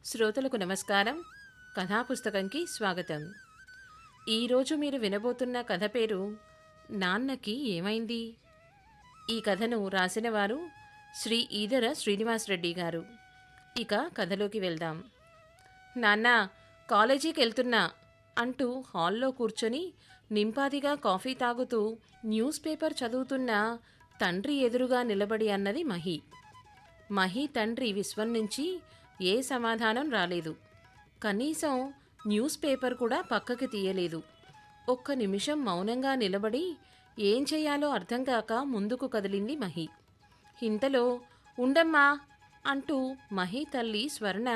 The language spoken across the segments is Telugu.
శ్రోతలకు నమస్కారం. కథాపుస్తకంకి స్వాగతం. ఈరోజు మీరు వినబోతున్న కథ పేరు నాన్నకి ఏమైంది. ఈ కథను రాసినవారు శ్రీ ఈదర శ్రీనివాసరెడ్డి గారు. ఇక కథలోకి వెళ్దాం. నాన్న, కాలేజీకి వెళ్తున్నా అంటూ హాల్లో కూర్చొని నింపాదిగా కాఫీ తాగుతూ న్యూస్ పేపర్ చదువుతున్న తండ్రి ఎదురుగా నిలబడి అన్నది మహి. మహి తండ్రి విశ్వం నుంచి ఏ సమాధానం రాలేదు. కనీసం న్యూస్ పేపర్ కూడా పక్కకి తీయలేదు. ఒక్క నిమిషం మౌనంగా నిలబడి ఏం చెయ్యాలో అర్థం కాక ముందుకు కదిలింది మహి. ఇంతలో ఉండమ్మా అంటూ మహి తల్లి స్వర్ణ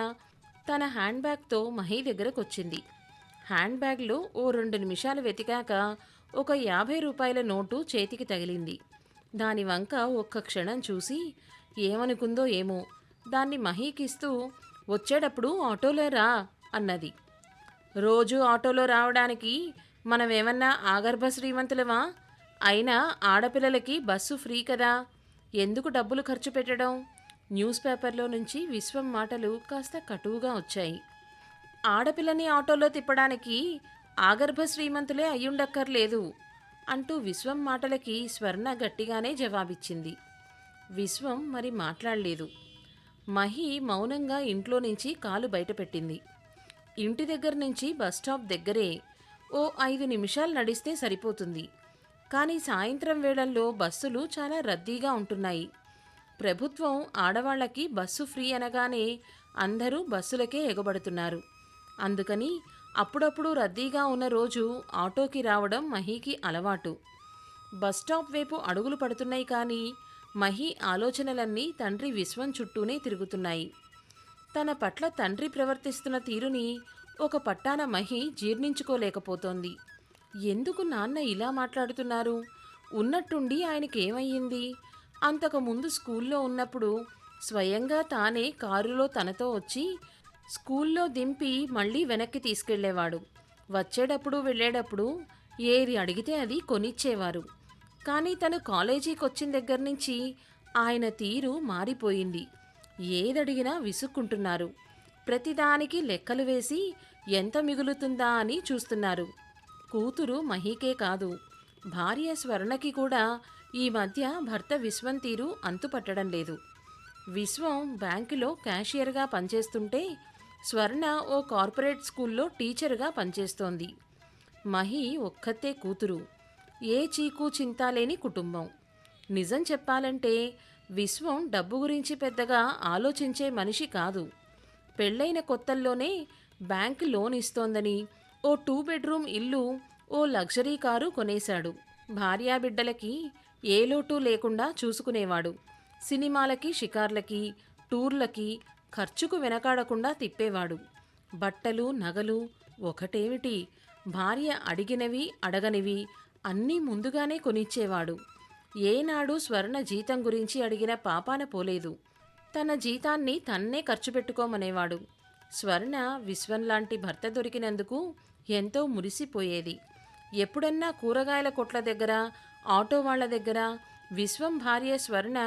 తన హ్యాండ్ బ్యాగ్తో మహి దగ్గరకొచ్చింది. హ్యాండ్ బ్యాగ్లో ఓ 2 నిమిషాలు వెతికాక ఒక 50 రూపాయల నోటు చేతికి తగిలింది. దాని వంక ఒక్క క్షణం చూసి ఏమనుకుందో ఏమో దాన్ని మహీకిస్తూ వచ్చేటప్పుడు ఆటోలో రా అన్నది. రోజు ఆటోలో రావడానికి మనమేమన్నా ఆగర్భ శ్రీమంతులమా? అయినా ఆడపిల్లలకి బస్సు ఫ్రీ కదా, ఎందుకు డబ్బులు ఖర్చు పెట్టడం? న్యూస్ పేపర్లో నుంచి విశ్వం మాటలు కాస్త కటువుగా వచ్చాయి. ఆడపిల్లని ఆటోలో తిప్పడానికి ఆగర్భ శ్రీమంతులే అయ్యుండక్కర్లేదు అంటూ విశ్వం మాటలకి స్వర్ణ గట్టిగానే జవాబిచ్చింది. విశ్వం మరి మాట్లాడలేదు. మహి మౌనంగా ఇంట్లో నుంచి కాలు బయటపెట్టింది. ఇంటి దగ్గర నుంచి బస్టాప్ దగ్గరే ఓ 5 నిమిషాలు నడిస్తే సరిపోతుంది. కానీ సాయంత్రం వేళల్లో బస్సులు చాలా రద్దీగా ఉంటున్నాయి. ప్రభుత్వం ఆడవాళ్లకి బస్సు ఫ్రీ అనగానే అందరూ బస్సులకే ఎగబడుతున్నారు. అందుకని అప్పుడప్పుడు రద్దీగా ఉన్న రోజు ఆటోకి రావడం మహికి అలవాటు. బస్టాప్ వైపు అడుగులు పడుతున్నాయి కానీ మహి ఆలోచనలన్నీ తండ్రి విశ్వం చుట్టూనే తిరుగుతున్నాయి. తన పట్ల తండ్రి ప్రవర్తిస్తున్న తీరుని ఒక పట్టాన మహి జీర్ణించుకోలేకపోతోంది. ఎందుకు నాన్న ఇలా మాట్లాడుతున్నారు? ఉన్నట్టుండి ఆయనకేమయ్యింది? అంతకుముందు స్కూల్లో ఉన్నప్పుడు స్వయంగా తానే కారులో తనతో వచ్చి స్కూల్లో దింపి మళ్ళీ వెనక్కి తీసుకెళ్లేవాడు. వచ్చేటప్పుడు వెళ్ళేటప్పుడు ఏది అడిగితే అది కొనిచ్చేవారు. కానీ తను కాలేజీకి వచ్చిన దగ్గర నుంచి ఆయన తీరు మారిపోయింది. ఏదడిగినా విసుక్కుంటున్నారు. ప్రతిదానికి లెక్కలు వేసి ఎంత మిగులుతుందా అని చూస్తున్నారు. కూతురు మహీకే కాదు, భార్య స్వర్ణకి కూడా ఈ మధ్య భర్త విశ్వం తీరు అంతుపట్టడం లేదు. విశ్వం బ్యాంకులో క్యాషియర్గా పనిచేస్తుంటే స్వర్ణ ఓ కార్పొరేట్ స్కూల్లో టీచర్గా పనిచేస్తోంది. మహి ఒక్కతే కూతురు. ఏ చీకు చింతా లేని కుటుంబం. నిజం చెప్పాలంటే విశ్వం డబ్బు గురించి పెద్దగా ఆలోచించే మనిషి కాదు. పెళ్ళైన కొత్తల్లోనే బ్యాంక్ లోన్ ఇస్తోందని ఓ 2 బెడ్రూమ్ ఇల్లు, ఓ లగ్జరీ కారు కొనేశాడు. భార్యాబిడ్డలకి ఏ లోటు లేకుండా చూసుకునేవాడు. సినిమాలకి, షికార్లకి, టూర్లకి ఖర్చుకు వెనకాడకుండా తిప్పేవాడు. బట్టలు, నగలు ఒకటేమిటి, భార్య అడిగినవి అడగనివి అన్నీ ముందుగానే కొనిచ్చేవాడు. ఏనాడు స్వర్ణ జీతం గురించి అడిగిన పాపాన పోలేదు. తన జీతాన్ని తన్నే ఖర్చు పెట్టుకోమనేవాడు. స్వర్ణ విశ్వంలాంటి భర్త దొరికినందుకు ఎంతో మురిసిపోయేది. ఎప్పుడన్నా కూరగాయల కొట్ల దగ్గర, ఆటో వాళ్ల దగ్గర విశ్వం భార్య స్వర్ణ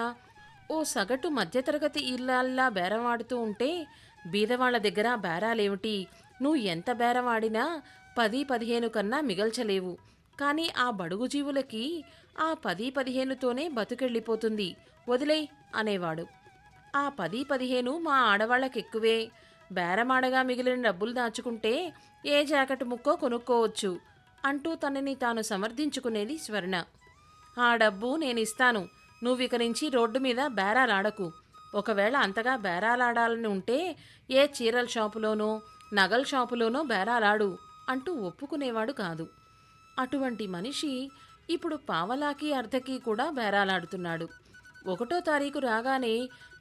ఓ సగటు మధ్యతరగతి ఇల్లాల్లా బేరవాడుతూ ఉంటే, బీదవాళ్ల దగ్గర బేరాలేమిటి, నువ్వు ఎంత బేరవాడినా 10-15 కన్నా మిగల్చలేవు, కానీ ఆ బడుగు జీవులకి ఆ 10-15తోనే బతుకెళ్ళిపోతుంది, వదిలేయ్ అనేవాడు. ఆ 10-15 మా ఆడవాళ్లకెక్కువే, బేరమాడగా మిగిలిన డబ్బులు దాచుకుంటే ఏ జాకెట్ ముక్కో కొనుక్కోవచ్చు అంటూ తనని తాను సమర్థించుకునేది స్వర్ణ. ఆ డబ్బు నేనిస్తాను, నువ్విక నుంచి రోడ్డు మీద బేరాలాడకు. ఒకవేళ అంతగా బేరాలాడాలని ఉంటే ఏ చీరల షాపులోనో నగల షాపులోనో బేరాలాడు అంటూ ఒప్పుకునేవాడు కాదు. అటువంటి మనిషి ఇప్పుడు పావలాకి అర్ధకి కూడా బేరాలాడుతున్నాడు. 1వ తారీఖు రాగానే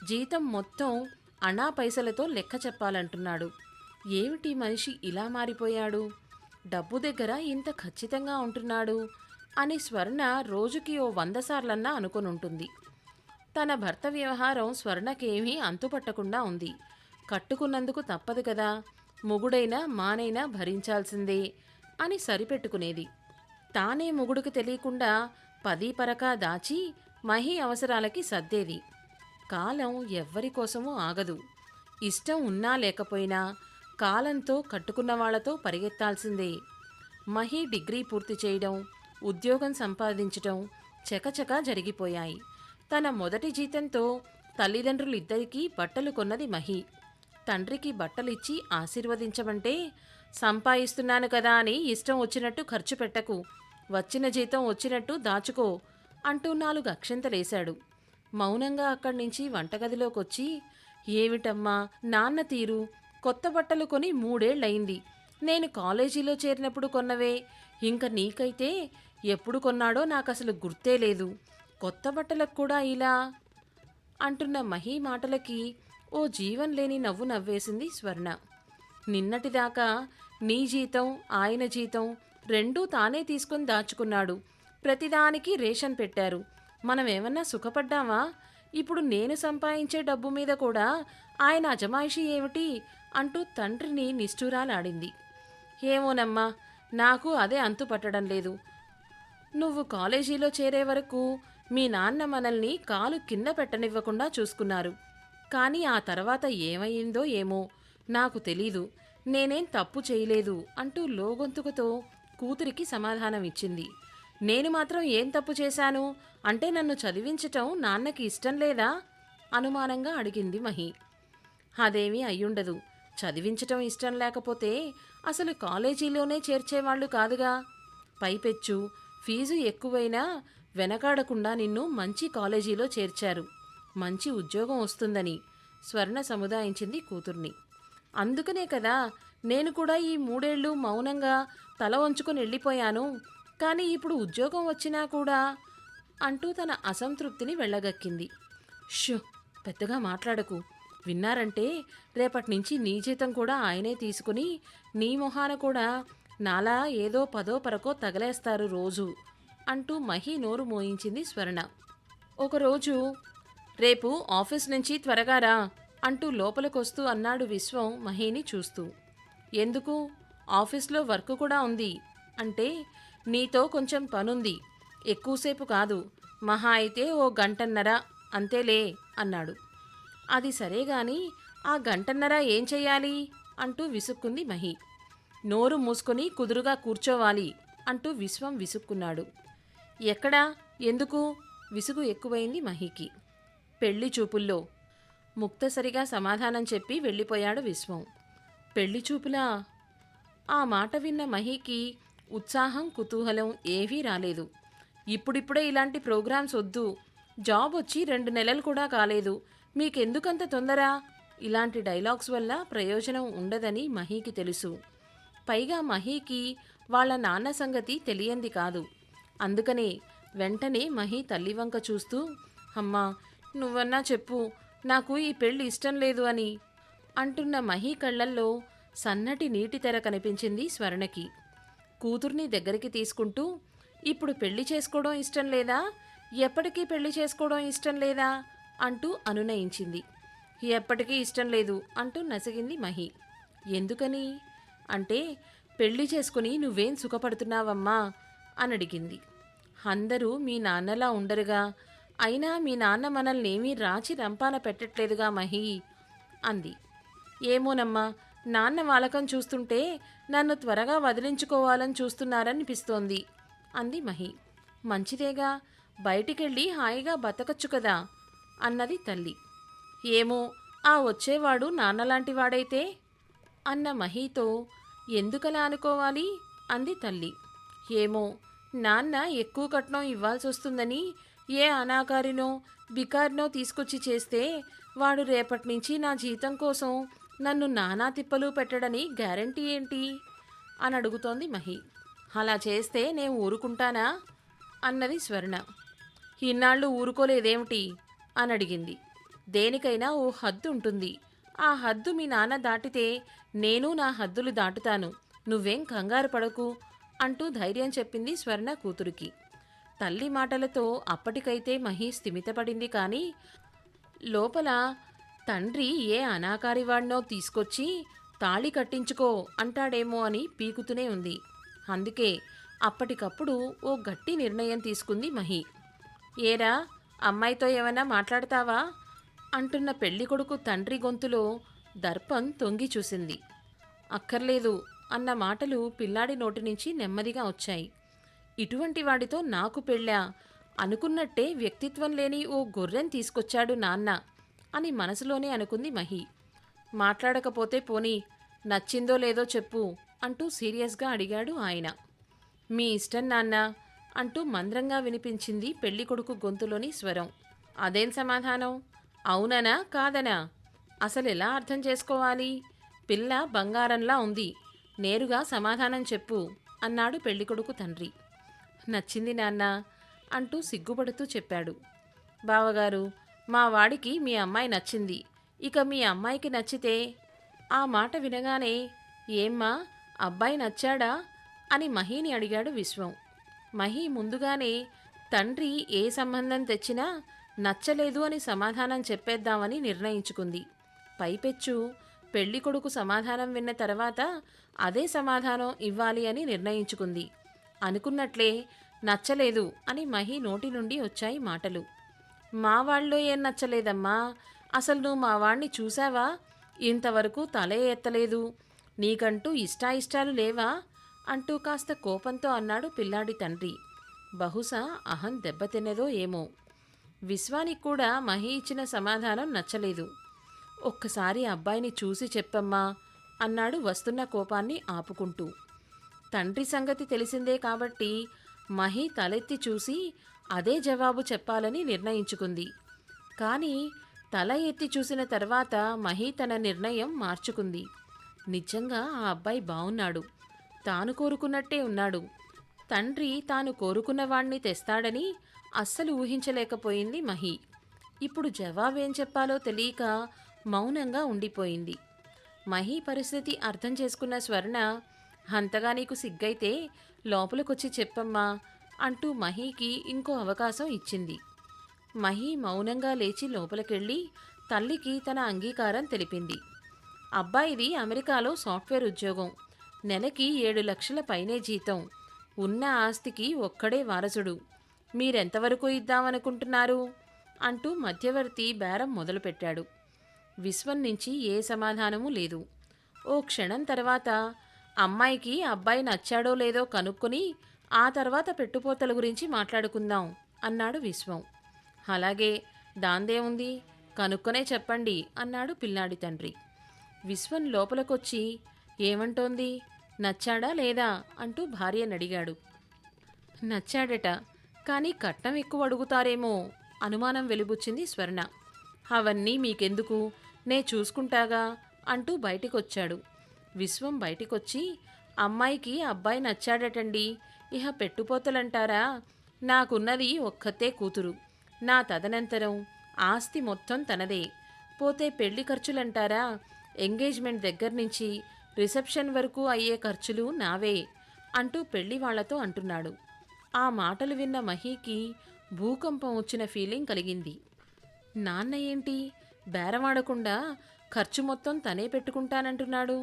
జీతం మొత్తం అణా పైసలతో లెక్క చెప్పాలంటున్నాడు. ఏమిటి మనిషి ఇలా మారిపోయాడు? డబ్బు దగ్గర ఇంత ఖచ్చితంగా ఉంటున్నాడు అని స్వర్ణ రోజుకి ఓ 100 సార్లన్నా అనుకొనుంటుంది. తన భర్త వ్యవహారం స్వర్ణకేమీ అంతుపట్టకుండా ఉంది. కట్టుకున్నందుకు తప్పదు కదా, మొగుడైనా మానైనా భరించాల్సిందే అని సరిపెట్టుకునేది. తానే మొగుడుకు తెలియకుండా 10 పరకా దాచి మహి అవసరాలకి సర్దేది. కాలం ఎవ్వరి కోసమూ ఆగదు. ఇష్టం ఉన్నా లేకపోయినా కాలంతో కట్టుకున్న వాళ్లతో పరిగెత్తాల్సిందే. మహి డిగ్రీ పూర్తి చేయడం, ఉద్యోగం సంపాదించటం చకచకా జరిగిపోయాయి. తన మొదటి జీతంతో తల్లిదండ్రులిద్దరికీ బట్టలు కొన్నది మహి. తండ్రికి బట్టలిచ్చి ఆశీర్వదించమంటే, సంపాదిస్తున్నాను కదా అని ఇష్టం వచ్చినట్టు ఖర్చు పెట్టకు, వచ్చిన జీతం వచ్చినట్టు దాచుకో అంటూ 4 అక్షింతలేశాడు. మౌనంగా అక్కడ్నుంచి వంటగదిలోకొచ్చి, ఏమిటమ్మా నాన్న తీరు, కొత్త బట్టలు కొని 3 ఏళ్లయింది. నేను కాలేజీలో చేరినప్పుడు కొన్నవే, ఇంక నీకైతే ఎప్పుడు కొన్నాడో నాకసలు గుర్తే లేదు, కొత్త బట్టలకు కూడా ఇలా అంటున్న మహి మాటలకి ఓ జీవం లేని నవ్వు నవ్వేసింది స్వర్ణ. నిన్నటిదాకా నీ జీతం ఆయన జీతం రెండూ తానే తీసుకుని దాచుకున్నాడు, ప్రతిదానికి రేషన్ పెట్టారు, మనమేమన్నా సుఖపడ్డామా? ఇప్పుడు నేను సంపాదించే డబ్బు మీద కూడా ఆయన అజమాయిషీ ఏమిటి అంటూ తండ్రిని నిష్ఠూరాలాడింది. ఏమోనమ్మా, నాకు అదే అంతు పట్టడం లేదు. నువ్వు కాలేజీలో చేరే వరకు మీ నాన్న మనల్ని కాలు కింద పెట్టనివ్వకుండా చూసుకున్నారు. కానీ ఆ తర్వాత ఏమయ్యిందో ఏమో నాకు తెలీదు, నేనేం తప్పు చేయలేదు అంటూ లోగొంతుకుతో కూతురికి సమాధానమిచ్చింది. నేను మాత్రం ఏం తప్పు చేశాను అంటే నన్ను చదివించటం నాన్నకి ఇష్టం లేదా? అనుమానంగా అడిగింది మహి. అదేమీ అయ్యుండదు, చదివించటం ఇష్టం లేకపోతే అసలు కాలేజీలోనే చేర్చేవాళ్లు కాదుగా. పైపెచ్చు ఫీజు ఎక్కువైనా వెనకాడకుండా నిన్ను మంచి కాలేజీలో చేర్చారు, మంచి ఉద్యోగం వస్తుందని స్వర్ణ సముదాయించింది కూతుర్ని. అందుకనే కదా నేను కూడా ఈ 3 ఏళ్ళు మౌనంగా తల వంచుకొని వెళ్ళిపోయాను. కానీ ఇప్పుడు ఉద్యోగం వచ్చినా కూడా అంటూ తన అసంతృప్తిని వెళ్ళగక్కింది. షూ, పెద్దగా మాట్లాడకు, విన్నారంటే రేపటినుంచి నీ జీతం కూడా ఆయనే తీసుకుని నీ మొహాన కూడా నాలా ఏదో 10ో 11కో తగలేస్తారు రోజు అంటూ మహి నోరు మోయించింది స్వర్ణ. ఒకరోజు, రేపు ఆఫీస్ నుంచి త్వరగా రా అంటూ లోపలికొస్తూ అన్నాడు విశ్వం మహిని చూస్తూ. ఎందుకు? ఆఫీస్లో వర్క్ కూడా ఉంది అంటే, నీతో కొంచెం పనుంది, ఎక్కువసేపు కాదు, మహా అయితే ఓ 1.5 గంట అంతేలే అన్నాడు. అది సరేగాని ఆ 1.5 గంట ఏం చెయ్యాలి అంటూ విసుక్కుంది మహి. నోరు మూసుకొని కుదురుగా కూర్చోవాలి అంటూ విశ్వం విసుక్కున్నాడు. ఎక్కడా? ఎందుకు? విసుగు ఎక్కువైంది మహికి. పెళ్లి చూపుల్లో ముక్తసరిగా సమాధానం చెప్పి వెళ్ళిపోయాడు విశ్వం. పెళ్లి చూపులా? ఆ మాట విన్న మహికి ఉత్సాహం కుతూహలం ఏవీ రాలేదు. ఇప్పుడిప్పుడే ఇలాంటి ప్రోగ్రామ్స్ వద్దు, జాబ్ వచ్చి 2 నెలలు కూడా కాలేదు, మీకెందుకంత తొందర? ఇలాంటి డైలాగ్స్ వల్ల ప్రయోజనం ఉండదని మహికి తెలుసు. పైగా మహికి వాళ్ళ నాన్న సంగతి తెలియంది కాదు. అందుకనే వెంటనే మహి తల్లివంక చూస్తూ, అమ్మా నువ్వన్నా చెప్పు, నాకు ఈ పెళ్లి ఇష్టం లేదు అని అంటున్న మహి కళ్ళల్లో సన్నటి నీటి తెర కనిపించింది స్వర్ణకి. కూతుర్ని దగ్గరికి తీసుకుంటూ, ఇప్పుడు పెళ్లి చేసుకోవడం ఇష్టం లేదా? ఎప్పటికీ పెళ్లి చేసుకోవడం ఇష్టం లేదా అంటూ అనునయించింది. ఎప్పటికీ ఇష్టం లేదు అంటూ నసిగింది మహి. ఎందుకని అంటే, పెళ్లి చేసుకుని నువ్వేం సుఖపడుతున్నావమ్మా అని అడిగింది. అందరూ మీ నాన్నలా ఉండరుగా, అయినా మీ నాన్న మనల్నేమీ రాచి రంపాన పెట్టట్లేదుగా మహి అంది. ఏమోనమ్మా, నాన్న వాలకం చూస్తుంటే నన్ను త్వరగా వదిలించుకోవాలని చూస్తున్నారనిపిస్తోంది అంది మహి. మంచిదేగా, బయటికెళ్ళి హాయిగా బతకచ్చు కదా అన్నది తల్లి. ఏమో, ఆ వచ్చేవాడు నాన్నలాంటి వాడైతే అన్న మహితో, ఎందుకలా అనుకోవాలి అంది తల్లి. ఏమో, నాన్న ఎక్కువ కట్నం ఇవ్వాల్సొస్తుందని ఏ అనాకారినో బికారినో తీసుకొచ్చి చేస్తే వాడు రేపటినుంచి నా జీతం కోసం నన్ను నానా తిప్పలు పెట్టడని గ్యారంటీ ఏంటి అని అడుగుతోంది మహి. అలా చేస్తే నేను ఊరుకుంటానా అన్నది స్వర్ణ. ఇన్నాళ్ళు ఊరుకోలేదేమిటి అని అడిగింది. దేనికైనా ఓ హద్దు ఉంటుంది, ఆ హద్దు మీ నాన్న దాటితే నేను నా హద్దులు దాటుతాను, నువ్వేం కంగారు పడకు అంటూ ధైర్యం చెప్పింది స్వర్ణ కూతురికి. తల్లి మాటలతో అప్పటికైతే మహి స్థిమితపడింది. కానీ లోపల తండ్రి ఏ అనాకారివాడినో తీసుకొచ్చి తాళి కట్టించుకో అంటాడేమో అని పీకుతూనే ఉంది. అందుకే అప్పటికప్పుడు ఓ గట్టి నిర్ణయం తీసుకుంది మహి. ఏరా, అమ్మాయితో ఏమైనా మాట్లాడతావా అంటున్న పెళ్లికొడుకు తండ్రి గొంతులో దర్పం తొంగి చూసింది. అక్కర్లేదు అన్న మాటలు పిల్లాడి నోటి నుంచి నెమ్మదిగా వచ్చాయి. ఇటువంటి వాడితో నాకు పెళ్ళా? అనుకున్నట్టే వ్యక్తిత్వం లేని ఓ గొర్రెని తీసుకొచ్చాడు నాన్న అని మనసులోనే అనుకుంది మహి. మాట్లాడకపోతే పోనీ, నచ్చిందో లేదో చెప్పు అంటూ సీరియస్గా అడిగాడు ఆయన. మీ ఇష్టం నాన్న అంటూ మంద్రంగా వినిపించింది పెళ్ళికొడుకు గొంతులోని స్వరం. అదేం సమాధానం? అవుననా కాదనా? అసలెలా అర్థం చేసుకోవాలి? పిల్ల బంగారంలా ఉంది, నేరుగా సమాధానం చెప్పు అన్నాడు పెళ్ళికొడుకు తండ్రి. నచ్చింది నాన్న అంటూ సిగ్గుపడుతూ చెప్పాడు. బావగారు, మా వాడికి మీ అమ్మాయి నచ్చింది, ఇక మీ అమ్మాయికి నచ్చితే? ఆ మాట వినగానే ఏమ్మా, అబ్బాయి నచ్చాడా అని మహిని అడిగాడు విశ్వం. మహి ముందుగానే తండ్రి ఏ సంబంధం తెచ్చినా నచ్చలేదు అని సమాధానం చెప్పేద్దామని నిర్ణయించుకుంది. పైపెచ్చు పెళ్ళికొడుకు సమాధానం విన్న తర్వాత అదే సమాధానం ఇవ్వాలి అని నిర్ణయించుకుంది. అనుకున్నట్లే నచ్చలేదు అని మహి నోటి నుండి వచ్చాయి మాటలు. మా వాళ్ళలో ఏం నచ్చలేదమ్మా, అసలు నువ్వు మా వాణ్ణి చూసావా? ఇంతవరకు తలే ఎత్తలేదు, నీకంటూ ఇష్టాయిష్టాలు లేవా అంటూ కాస్త కోపంతో అన్నాడు పిల్లాడి తండ్రి. బహుశా అహం దెబ్బతిన్నదో ఏమో. విశ్వానికి కూడా మహి ఇచ్చిన సమాధానం నచ్చలేదు. ఒక్కసారి అబ్బాయిని చూసి చెప్పమ్మా అన్నాడు వస్తున్న కోపాన్ని ఆపుకుంటూ. తండ్రి సంగతి తెలిసిందే కాబట్టి మహి తలెత్తి చూసి అదే జవాబు చెప్పాలని నిర్ణయించుకుంది. కానీ తల ఎత్తి చూసిన తర్వాత మహి తన నిర్ణయం మార్చుకుంది. నిజంగా ఆ అబ్బాయి బావున్నాడు, తాను కోరుకున్నట్టే ఉన్నాడు. తండ్రి తాను కోరుకున్నవాణ్ణి తెస్తాడని అస్సలు ఊహించలేకపోయింది మహి. ఇప్పుడు జవాబేం చెప్పాలో తెలియక మౌనంగా ఉండిపోయింది. మహి పరిస్థితి అర్థం చేసుకున్న స్వర్ణ, అంతగా నీకు సిగ్గైతే లోపలికొచ్చి చెప్పమ్మా అంటూ మహికి ఇంకో అవకాశం ఇచ్చింది. మహి మౌనంగా లేచి లోపలికెళ్ళి తల్లికి తన అంగీకారం తెలిపింది. అబ్బాయిది అమెరికాలో సాఫ్ట్వేర్ ఉద్యోగం, నెలకి 7 లక్షల పైనే జీతం, ఉన్న ఆస్తికి ఒక్కడే వారసుడు. మీరెంతవరకు ఇద్దామనుకుంటున్నారు అంటూ మధ్యవర్తి బేరం మొదలుపెట్టాడు. విశ్వం నుంచి ఏ సమాధానమూ లేదు. ఓ క్షణం తర్వాత అమ్మాయికి అబ్బాయి నచ్చాడో లేదో కనుక్కొని ఆ తర్వాత పెట్టుపోతల గురించి మాట్లాడుకుందాం అన్నాడు విశ్వం. అలాగే, దాందే ఉంది, కనుక్కొనే చెప్పండి అన్నాడు పిల్లాడి తండ్రి. విశ్వం లోపలికొచ్చి ఏమంటోంది, నచ్చాడా లేదా అంటూ భార్యనడిగాడు. నచ్చాడట, కానీ కట్నం ఎక్కువ అడుగుతారేమో అనుమానం వెలిబుచ్చింది స్వర్ణ. అవన్నీ మీకెందుకు, నే చూసుకుంటాగా అంటూ బయటికొచ్చాడు. విశ్వం బయటికొచ్చి, అమ్మాయికి అబ్బాయి నచ్చాడటండి, ఇహ పెట్టుపోతలంటారా? నాకున్నది ఒక్కతే కూతురు, నా తదనంతరం ఆస్తి మొత్తం తనదే. పోతే పెళ్లి ఖర్చులంటారా? ఎంగేజ్మెంట్ దగ్గర్నుంచి రిసెప్షన్ వరకు అయ్యే ఖర్చులు నావే అంటూ పెళ్లి వాళ్లతో అంటున్నాడు. ఆ మాటలు విన్న మహీకి భూకంపం వచ్చిన ఫీలింగ్ కలిగింది. నాన్న ఏంటి బేరమాడకుండా ఖర్చు మొత్తం తనే పెట్టుకుంటానంటున్నాడు?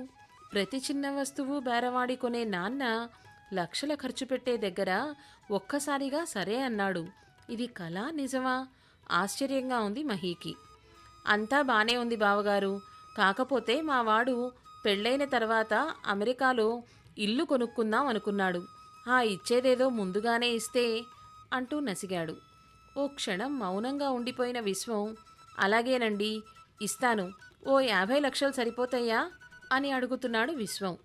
ప్రతి చిన్న వస్తువు బేరవాడి కొనే నాన్న లక్షల ఖర్చు పెట్టే దగ్గర ఒక్కసారిగా సరే అన్నాడు. ఇది కళా నిజమా? ఆశ్చర్యంగా ఉంది మహీకి. అంతా బానే ఉంది బావగారు, కాకపోతే మా వాడు పెళ్ళైన తర్వాత అమెరికాలో ఇల్లు కొనుక్కుందాం అనుకున్నాడు. ఆ ఇచ్చేదేదో ముందుగానే ఇస్తే అంటూ నసిగాడు. ఓ క్షణం మౌనంగా ఉండిపోయిన విశ్వం, అలాగేనండి, ఇస్తాను, ఓ 50 లక్షలు సరిపోతాయా అని అడుగుతున్నాడు విశ్వం.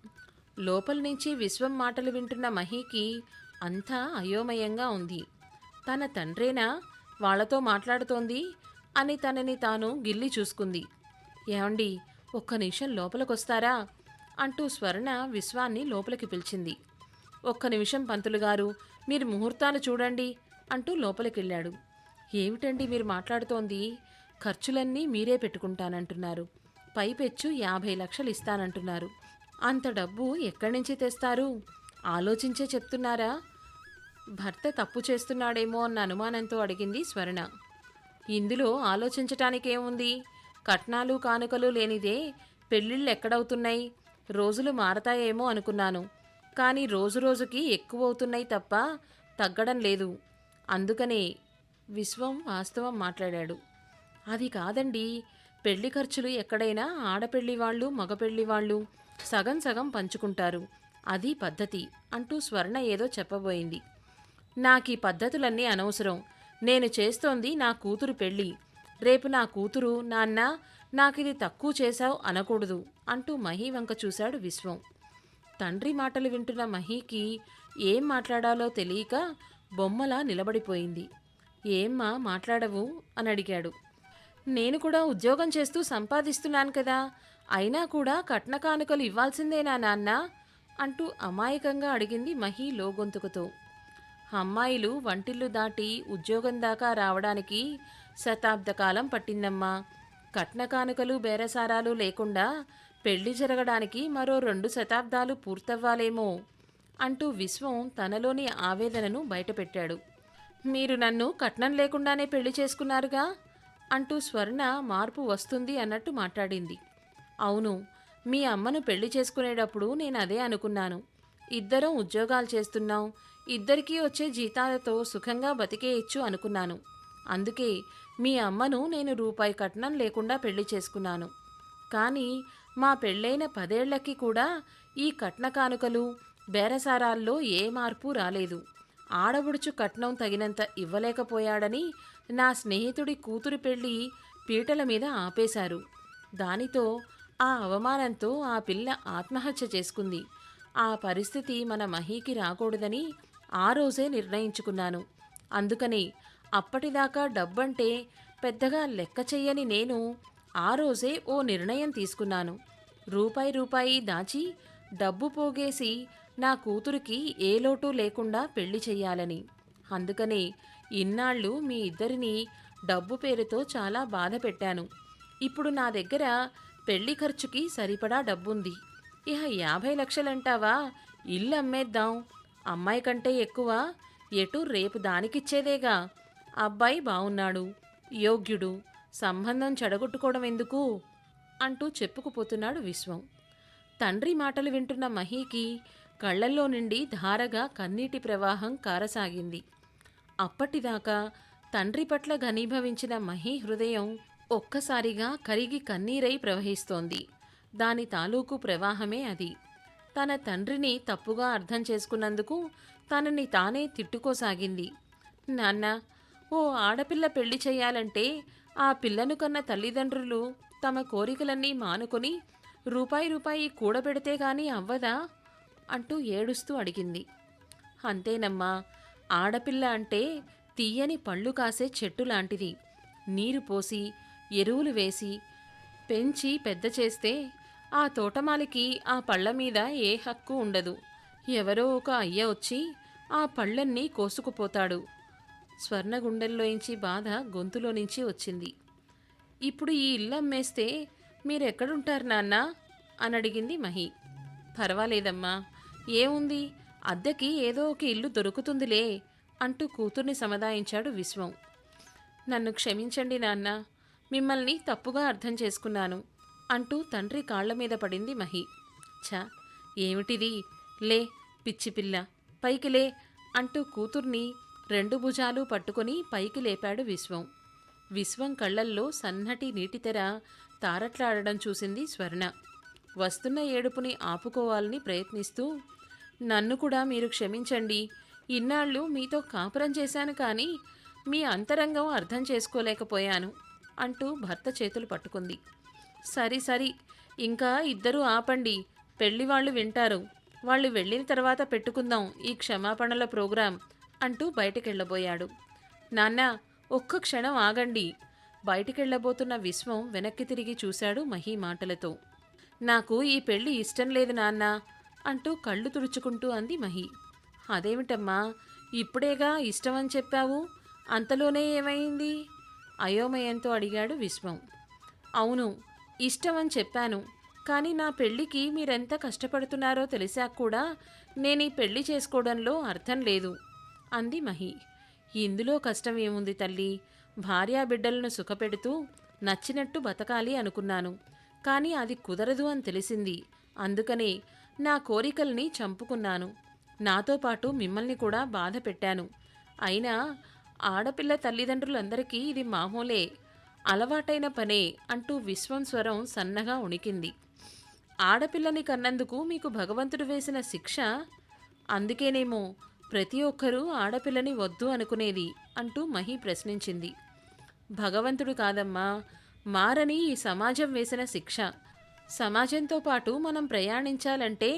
లోపల నుంచి విశ్వం మాటలు వింటున్న మహీకి అంతా అయోమయంగా ఉంది. తన తండ్రేనా వాళ్లతో మాట్లాడుతోంది అని తనని తాను గిల్లి చూసుకుంది. ఏమండి, ఒక్క నిమిషం లోపలికొస్తారా అంటూ స్వర్ణ విశ్వాన్ని లోపలికి పిలిచింది. ఒక్క నిమిషం పంతులుగారు, మీరు ముహూర్తాలు చూడండి అంటూ లోపలికెళ్ళాడు. ఏమిటండి మీరు మాట్లాడుతోంది? ఖర్చులన్నీ మీరే పెట్టుకుంటానంటున్నారు, పైపెచ్చు 50 లక్షలు ఇస్తానంటున్నారు. అంత డబ్బు ఎక్కడి నుంచి తెస్తారు? ఆలోచించే చెప్తున్నారా? భర్త తప్పు చేస్తున్నాడేమో అన్న అనుమానంతో అడిగింది స్వర్ణ. ఇందులో ఆలోచించటానికేముంది? కట్నాలు కానుకలు లేనిదే పెళ్ళిళ్ళు ఎక్కడవుతున్నాయి? రోజులు మారతాయేమో అనుకున్నాను, కానీ రోజురోజుకి ఎక్కువవుతున్నాయి తప్ప తగ్గడం లేదు. అందుకనే విశ్వం వాస్తవం మాట్లాడాడు. అది కాదండి, పెళ్లి ఖర్చులు ఎక్కడైనా ఆడపెళ్లివాళ్ళు మగపెళ్లివాళ్ళు సగం సగం పంచుకుంటారు, అది పద్ధతి అంటూ స్వర్ణ ఏదో చెప్పబోయింది. నాకీ పద్ధతులన్నీ అనవసరం. నేను చేస్తోంది నా కూతురు పెళ్ళి. రేపు నా కూతురు నాన్న నాకిది తక్కువ చేశావు అనకూడదు అంటూ మహీ వంక చూశాడు విశ్వం. తండ్రి మాటలు వింటున్న మహీకి ఏం మాట్లాడాలో తెలియక బొమ్మలా నిలబడిపోయింది. ఏమ్మా మాట్లాడవు అని అడిగాడు. నేను కూడా ఉద్యోగం చేస్తూ సంపాదిస్తున్నాను కదా, అయినా కూడా కట్న కానుకలు ఇవ్వాల్సిందేనా నాన్న అంటూ అమాయకంగా అడిగింది మహీ లోగొంతుకుతో. అమ్మాయిలు వంటిల్లు దాటి ఉద్యోగం దాకా రావడానికి శతాబ్ద కాలం పట్టిందమ్మా. కట్న కానుకలు బేరసారాలు లేకుండా పెళ్లి జరగడానికి మరో 2 శతాబ్దాలు పూర్తవ్వాలేమో అంటూ విశ్వం తనలోని ఆవేదనను బయటపెట్టాడు. మీరు నన్ను కట్నం లేకుండానే పెళ్లి చేసుకున్నారుగా అంటూ స్వర్ణ మార్పు వస్తుంది అన్నట్టు మాట్లాడింది. అవును, మీ అమ్మను పెళ్లి చేసుకునేటప్పుడు నేను అదే అనుకున్నాను. ఇద్దరం ఉద్యోగాలు చేస్తున్నాం, ఇద్దరికీ వచ్చే జీతాలతో సుఖంగా బతికేయచ్చు అనుకున్నాను. అందుకే మీ అమ్మను నేను రూపాయి కట్నం లేకుండా పెళ్లి చేసుకున్నాను. కానీ మా పెళ్ళైన 10 ఏళ్లకి కూడా ఈ కట్న కానుకలు బేరసారాల్లో ఏ మార్పు రాలేదు. ఆడబుడుచు కట్నం తగినంత ఇవ్వలేకపోయాడని నా స్నేహితుడి కూతురి పెళ్లి పీటల మీద ఆపేశారు. దానితో ఆ అవమానంతో ఆ పిల్ల ఆత్మహత్య చేసుకుంది. ఆ పరిస్థితి మన మహీకి రాకూడదని ఆ రోజే నిర్ణయించుకున్నాను. అందుకని అప్పటిదాకా డబ్బంటే పెద్దగా లెక్క చెయ్యని నేను ఆ రోజే ఓ నిర్ణయం తీసుకున్నాను. రూపాయి రూపాయి దాచి డబ్బు పోగేసి నా కూతురికి ఏ లోటు లేకుండా పెళ్లి చెయ్యాలని. అందుకనే ఇన్నాళ్ళు మీ ఇద్దరినీ డబ్బు పేరుతో చాలా బాధ పెట్టాను. ఇప్పుడు నా దగ్గర పెళ్లి ఖర్చుకి సరిపడా డబ్బుంది. ఇహ 50 లక్షలంటావా? ఇల్లు అమ్మేద్దాం. అమ్మాయి కంటే ఎక్కువ ఎటు రేపు దానికిచ్చేదేగా. అబ్బాయి బావున్నాడు, యోగ్యుడు, సంబంధం చెడగొట్టుకోవడం ఎందుకు అంటూ చెప్పుకుపోతున్నాడు విశ్వం. తండ్రి మాటలు వింటున్న మహీకి కళ్లల్లో నుండి ధారగా కన్నీటి ప్రవాహం కారసాగింది. అప్పటిదాకా తండ్రి పట్ల ఘనీభవించిన మహీ హృదయం ఒక్కసారిగా కరిగి కన్నీరై ప్రవహిస్తోంది. దాని తాలూకు ప్రవాహమే అది. తన తండ్రిని తప్పుగా అర్థం చేసుకున్నందుకు తనని తానే తిట్టుకోసాగింది. నాన్న, ఓ ఆడపిల్ల పెళ్లి చెయ్యాలంటే ఆ పిల్లను కన్న తల్లిదండ్రులు తమ కోరికలన్నీ మానుకొని రూపాయి రూపాయి కూడబెడితే గాని అవ్వదా అంటూ ఏడుస్తూ అడిగింది. అంతేనమ్మా, ఆడపిల్ల అంటే తీయని పళ్ళు కాసే చెట్టు లాంటిది. నీరు పోసి ఎరువులు వేసి పెంచి పెద్ద చేస్తే ఆ తోటమాలికి ఆ పళ్ళ మీద ఏ హక్కు ఉండదు. ఎవరో ఒక అయ్య వచ్చి ఆ పళ్ళన్నీ కోసుకుపోతాడు. స్వర్ణ గుండెల్లోంచి బాధ గొంతులో నుంచి వచ్చింది. ఇప్పుడు ఈ ఇల్లు అమ్మేస్తే మీరెక్కడుంటారు నాన్నా అని అడిగింది మహి. పర్వాలేదమ్మా, ఏముంది, అద్దెకి ఏదో ఒక ఇల్లు దొరుకుతుందిలే అంటూ కూతుర్ని సమాధానించాడు విశ్వం. నన్ను క్షమించండి నాన్న, మిమ్మల్ని తప్పుగా అర్థం చేసుకున్నాను అంటూ తండ్రి కాళ్ల మీద పడింది మహి. ఛ, ఏమిటిది, లే పిచ్చిపిల్ల, పైకి లే అంటూ కూతుర్ని 2 భుజాలు పట్టుకొని పైకి లేపాడు విశ్వం. విశ్వం కళ్లల్లో సన్నటి నీటితెర తారట్లాడడం చూసింది స్వర్ణ. వస్తున్న ఏడుపుని ఆపుకోవాలని ప్రయత్నిస్తూ, నన్ను కూడా మీరు క్షమించండి. ఇన్నాళ్ళు మీతో కాపురం చేశాను, కానీ మీ అంతరంగం అర్థం చేసుకోలేకపోయాను అంటూ భర్త చేతులు పట్టుకుంది. సరి సరి, ఇంకా ఇద్దరూ ఆపండి, పెళ్లివాళ్లు వింటారు. వాళ్ళు వెళ్ళిన తర్వాత పెట్టుకుందాం ఈ క్షమాపణల ప్రోగ్రాం అంటూ బయటికెళ్ళబోయాడు. నాన్న, ఒక్క క్షణం ఆగండి. బయటికెళ్ళబోతున్న విశ్వం వెనక్కి తిరిగి చూశాడు మహీ మాటలతో. నాకు ఈ పెళ్లి ఇష్టం లేదు నాన్న అంటూ కళ్ళు తుడుచుకుంటూ అంది మహి. అదేమిటమ్మా, ఇప్పుడేగా ఇష్టమని చెప్పావు, అంతలోనే ఏమైంది అయోమయంతో అడిగాడు విశ్వం. అవును, ఇష్టమని చెప్పాను, కానీ నా పెళ్లికి మీరెంత కష్టపడుతున్నారో తెలిసాక కూడా నేనీ పెళ్లి చేసుకోవడంలో అర్థం లేదు అంది మహి. ఇందులో కష్టం ఏముంది తల్లి, భార్యాబిడ్డలను సుఖపెడుతూ నచ్చినట్టు బతకాలి అనుకున్నాను, కానీ అది కుదరదు అని తెలిసింది. అందుకనే నా కోరికల్ని చంపుకున్నాను. నాతో పాటు మిమ్మల్ని కూడా బాధ పెట్టాను. అయినా ఆడపిల్ల తల్లిదండ్రులందరికీ ఇది మామూలే. అలవాటైన పనే అంటూ విశ్వం స్వరం సన్నగా ఉణికింది. ఆడపిల్లని కన్నందుకు మీకు భగవంతుడు వేసిన శిక్ష? అందుకేనేమో ప్రతి ఒక్కరూ ఆడపిల్లని వద్దు అనుకునేది అంటూ మహి ప్రశ్నించింది. భగవంతుడు కాదమ్మా, మారని ఈ సమాజం వేసిన శిక్ష. సమాజంతో పాటు మనం ప్రయాణించాలంటే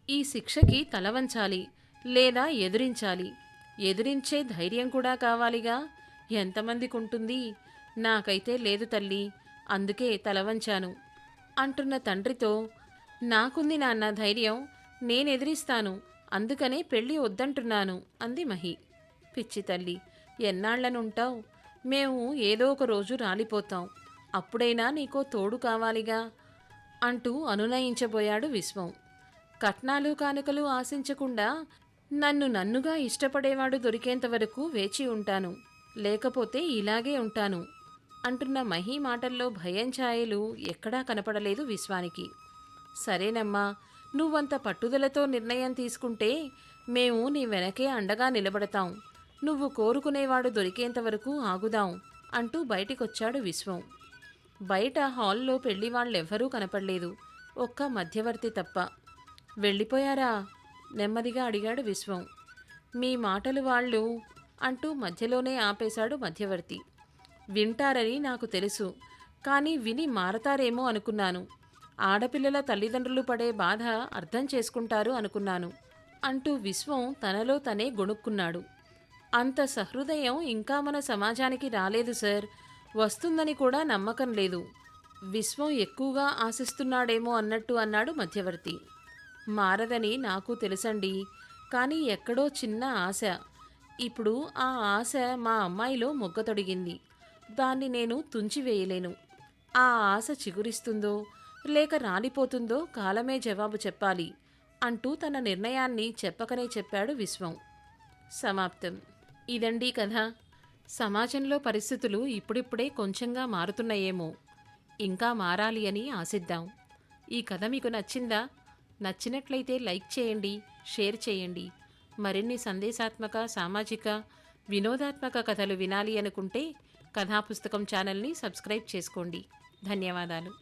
ఈ శిక్షకి తలవంచాలి, లేదా ఎదిరించాలి. ఎదిరించే ధైర్యం కూడా కావాలిగా. ఎంతమందికుంటుంది? నాకైతే లేదు తల్లి, అందుకే తలవంచాను అంటున్న తండ్రితో, నాకుంది నాన్న ధైర్యం, నేనెదిరిస్తాను, అందుకనే పెళ్ళి వద్దంటున్నాను అంది మహి. పిచ్చి తల్లి, ఎన్నాళ్లనుంటావు? మేము ఏదో ఒక రోజు రాలిపోతాం, అప్పుడైనా నీకో తోడు కావాలిగా అంటూ అనునయించబోయాడు విశ్వం. కట్నాలు కానుకలు ఆశించకుండా నన్నుగా ఇష్టపడేవాడు దొరికేంతవరకు వేచి ఉంటాను, లేకపోతే ఇలాగే ఉంటాను అంటున్న మహి మాటల్లో భయం ఛాయలు ఎక్కడా కనపడలేదు విశ్వానికి. సరేనమ్మా, నువ్వంత పట్టుదలతో నిర్ణయం తీసుకుంటే మేము నీ వెనకే అండగా నిలబడతాం, నువ్వు కోరుకునేవాడు దొరికేంతవరకు ఆగుదాం అంటూ బయటికొచ్చాడు విశ్వం. బయట హాల్లో పెళ్లివాళ్ళెవ్వరూ కనపడలేదు, ఒక్క మధ్యవర్తి తప్ప. వెళ్ళిపోయారా? నెమ్మదిగా అడిగాడు విశ్వం. మీ మాటలు వాళ్ళు అంటూ మధ్యలోనే ఆపేశాడు మధ్యవర్తి. వింటారని నాకు తెలుసు, కానీ విని మారతారేమో అనుకున్నాను. ఆడపిల్లల తల్లిదండ్రులు పడే బాధ అర్థం చేసుకుంటారు అనుకున్నాను అంటూ విశ్వం తనలో తనే గొణుక్కున్నాడు. అంత సహృదయం ఇంకా మన సమాజానికి రాలేదు సార్, వస్తుందని కూడా నమ్మకం లేదు. విశ్వం ఎక్కువగా ఆశిస్తున్నాడేమో అన్నట్టు అన్నాడు మధ్యవర్తి. మారదని నాకు తెలుసండి, కానీ ఎక్కడో చిన్న ఆశ. ఇప్పుడు ఆ ఆశ మా అమ్మాయిలో మొగ్గతొడిగింది, దాన్ని నేను తుంచివేయలేను. ఆ ఆశ చిగురిస్తుందో లేక రాలిపోతుందో కాలమే జవాబు చెప్పాలి అంటూ తన నిర్ణయాన్ని చెప్పకనే చెప్పాడు విశ్వం. సమాప్తం. ఇదండి కథ. సమాజంలో పరిస్థితులు ఇప్పుడిప్పుడే కొంచెంగా మారుతున్నాయేమో, ఇంకా మారాలి అని ఆశిద్దాం. ఈ కథ మీకు నచ్చిందా? నచ్చినట్లయితే లైక్ చేయండి, షేర్ చేయండి. మరిన్ని సందేశాత్మక, సామాజిక, వినోదాత్మక కథలు వినాలి అనుకుంటే కథాపుస్తకం ఛానల్ని సబ్స్క్రైబ్ చేసుకోండి. ధన్యవాదాలు.